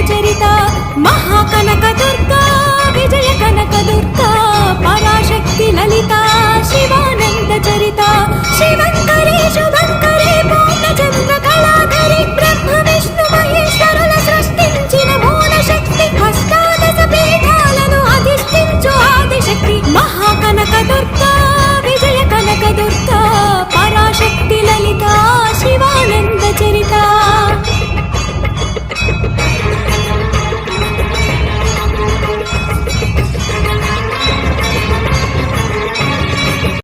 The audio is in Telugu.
చరిత మహాకనక దుర్గా విజయ కనక దుర్గా పరాశక్తి లలిత శివానంద చరిత శివంకరి శుభంకరి పూర్ణచంద్ర కళాధరి బ్రహ్మ విష్ణు మహేశ్వరుల సృష్టించిన మూల శక్తి అష్టాదశ పీఠాలను అధిష్ఠించు ఆదిశక్తి మహాకనక దుర్గా విజయ కనక దుర్గా పరాశక్తి లలిత